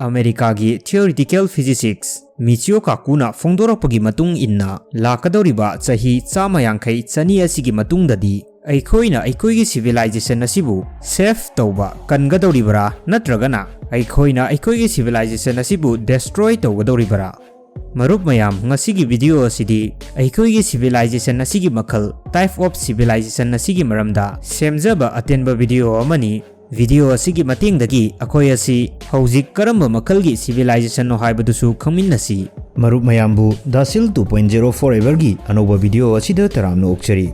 America gi theoretical physics Michio Kakuna Fongdoropagi matung inna lakadoriba chahi chama yankhai chani asigi matungdadi Eikhoigi civilization asibu safe tauba kangadoribara natragana Eikhoigi civilization asibu destroy taugadoribara Marup mayam ngasigi video asidi Eikhoigi civilization asigi makhal type of civilization asigi maramda semjaba atenba video amani video asigi matingdagi akhoi asi hojik karamba makhalgi civilization no haibadusu khaminnasi Marup mayambu DAshil 2.0 4Ever gi anoba video asida taramna okchari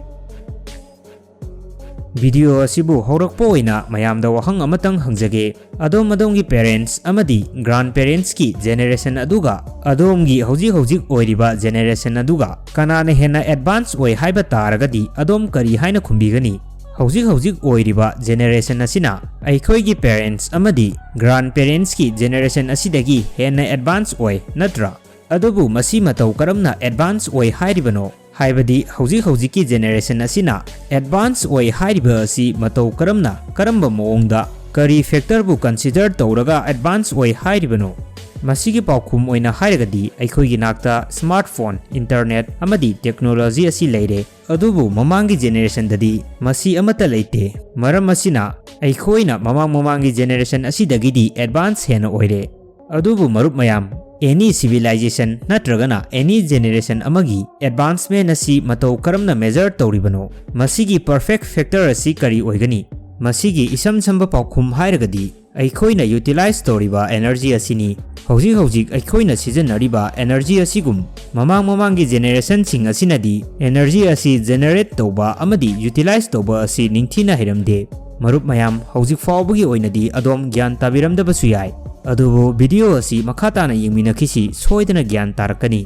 Video asibu horakpo oina mayamda wahang amatang hangjage adom parents amadi grandparents ki generation aduga adomgi hojik oiriba generation aduga kanane hena advance oi haiba taragadi adom kari haina khumbigani hojik oiriba generation asina Eikhoigi parents amadi grandparents ki generation asidagi hena advance oi natra adubu masi matau karamna advance oi hairibano Haibadi hojiki generation asina advance oi haiba asi matau karamba moongda kari factor bu consider tawraga advance oi hairibano masigi paukhum oina hairagadi Eikhoigi nakta smartphone internet amadi technology asi leire adubu mamangi generation dadi masi amata leite maram asina Eikhoina mamangi generation asidagidi advance hena oire adubu marup mayam Any civilization natragana any generation amagi advancement asi matau karamna measure tawribano masigi perfect factor asi kari oigani masigi isam samba paukhum hairagadi Eikhoina utilize tawriba energy asini hojik Eikhoina sijanariba energy asigum mamangi generation sing asinadi energy asi generate tawba amadi utilize tawba asi ningthina hiramde marup mayam hojik fawbagi oinadi adom gyan tabiramdabasu yai Adubu video asi makhatana yingminakisi soidana gyan tarakani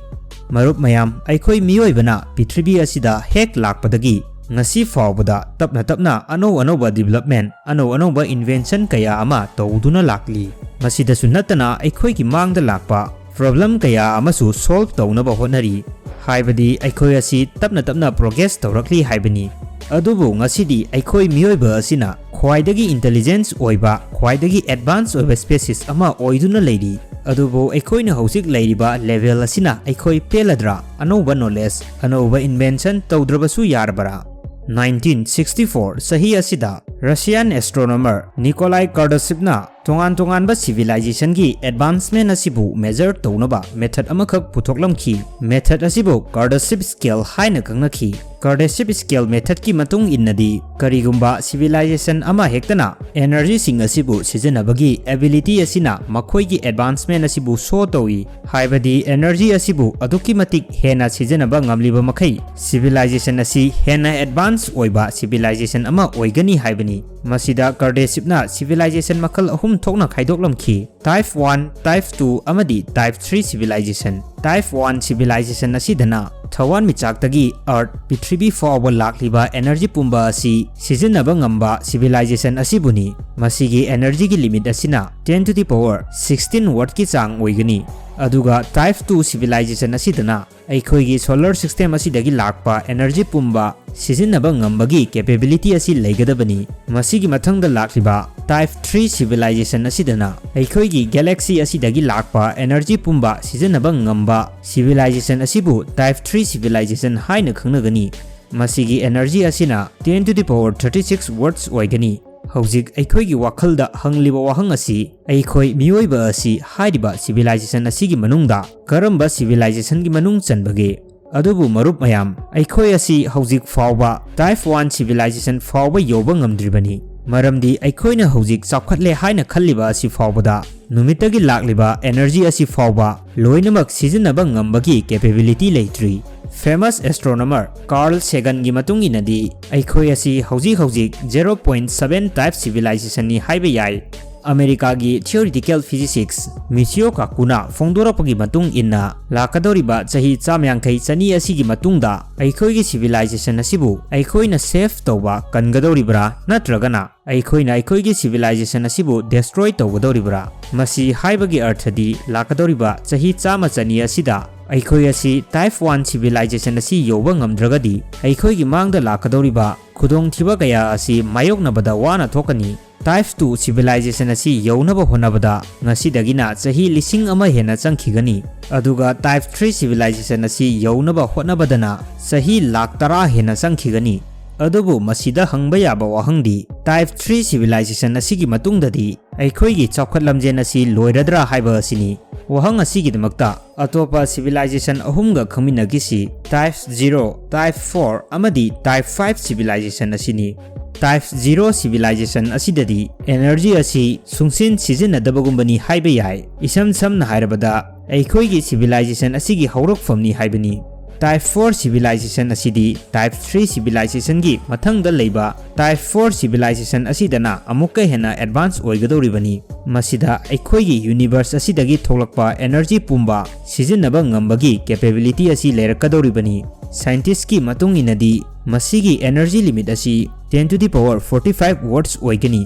Marup mayam Eikhoi miyoibana Pitribi asida hek lakpadagi ngasi fawbada tapna anoba development anoba invention kaya ama tawduna lakli masida sunatana Eikhoigi mangda lakpa problem kaya amasu solve tawnaba honari haibadi Eikhoi asi tapna progress tawrakli haibani adubu ngasidi Eikhoi miyoiba asina khwaidagi intelligence oiba khwaidagi advance oiba species ama oiduna leiri adubu Eikhoina hojik leiriba level asina Eikhoi peladra anoba knowledge anoba invention tawdrabasu yarbara 1964 sahi asida Russian astronomer Nikolai Kardashevna tongan ba civilization gi advancement asibu measure tawnaba method amakhak puthoklamki method asibu Kardashev scale haina kangnaki Kardashev scale method ki matung innadi karigumba civilization ama hektana energy sing asibu sijanabagi ability asina makhoi gi advancement asibu show tawi haibadi energy asibu aduki matik hena sijanaba ngamliba makhai civilization asi hena advance oiba civilization ama oigani haibani masida Kardashevna civilization makhal ahum thokna khaidoklamki type 1 type 2 amadi type 3 civilization type 1 civilization asidana Thawan michaktagi earth Pitribi fawba lakliba energy pumba asi sijanaba ngamba civilization asibuni masigi energy gi limit asina 10 to the power 16 watt ki chang oigani aduga type 2 civilization asidana Eikhoigi solar system asidagi lakpa energy pumba sijanaba ngambagi capability asi leigadabani masigi mathangda lakliba type 3 civilization asidana Eikhoigi galaxy asidagi lakpa energy pumba sijanaba ngamba civilization asibu type 3 civilization haina khangnagani masigi energy asina 10 to the power 36 watts oigani hojik Eikhoigi wakhalda hangliba wahang asi Eikhoi miyoiba asi haidiba civilization asigi manungda karamba civilization gi manung chanbage adubu marup mayam Eikhoi asi hojik fawba type 1 civilization fawba yoba ngamdribani maramdi Eikhoina hojik chakhatle haina khalliba asi fawbada numitagi lakliba energy asi fawba loinamak sijanaba ngambagi capability leitri Famous astronomer Carl Sagan gi matung inadi Eikhoi asi hojik 0.7 type civilization ni haiba yai America gi theoretical physics Michio Kakuna Fongdorapagi matung inna lakadoriba chahi chamyankhai chani asigi matungda Eikhoigi civilization asibu Eikhoina safe tawba kangadoribra natragana Eikhoigi civilization asibu destroy tawgadoribra masi haibagi arthadi lakadoriba chahi chama chani asida Eikhoi asi type 1 civilization asi yoba ngamdragadi Eikhoigi mangda lakadoriba khudong thiba kaya asi mayoknabada wana thokani Type 2 civilization asi yaunaba honabada ngasidagina chahi lising ama hena changkhigani aduga Type 3 civilization asi yaunaba honabadana chahi lakh tara hena changkhigani adubu masida hangba yaba wahangdi Type 3 civilization asigi matungdadi Eikhoigi chawkhatlamjen asi loiradra haiba asini wahang asigi damakta atopa civilization ahumga khangminagisi Type 0 Type 4 amadi Type 5 civilization asini Type 0 civilization asidadi energy asi sungsin sizinadabagumbani haiba yai isam samna hairabada Eikhoigi civilization asigi haurakfamni haibani Type 4 civilization asidi Type 3 civilization gi mathangda leiba Type 4 civilization asidana amukka hena advance oigadoribani masida Eikhoigi universe asidagi tholakpa energy pumba sizinaba ngambagi capability asi lerakadoribani scientist ki matung inadi masigi energy limit asi 10 to the power 45 watts oigani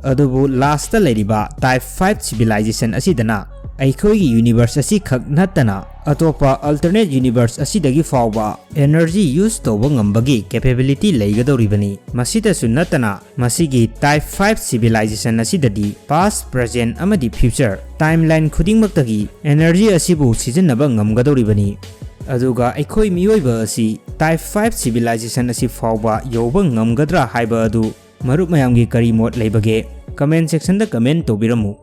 adubu last ta leiriba Type 5 civilization asidana Eikhoigi universe asi khak natana atopa alternate universe asidagi fawba energy use toba ngambagi capability leigadoribani masida sunnatana masigi Type 5 civilization asidadi past present amadi future timeline khudingmaktagi energy asibu sijinnaba ngamgadoribani aduga Eikhoi miyoiba asi Type 5 civilization asi fawba yoba ngamgadra haiba adu marup mayamgi kari mot leibage comment section da comment tobiramu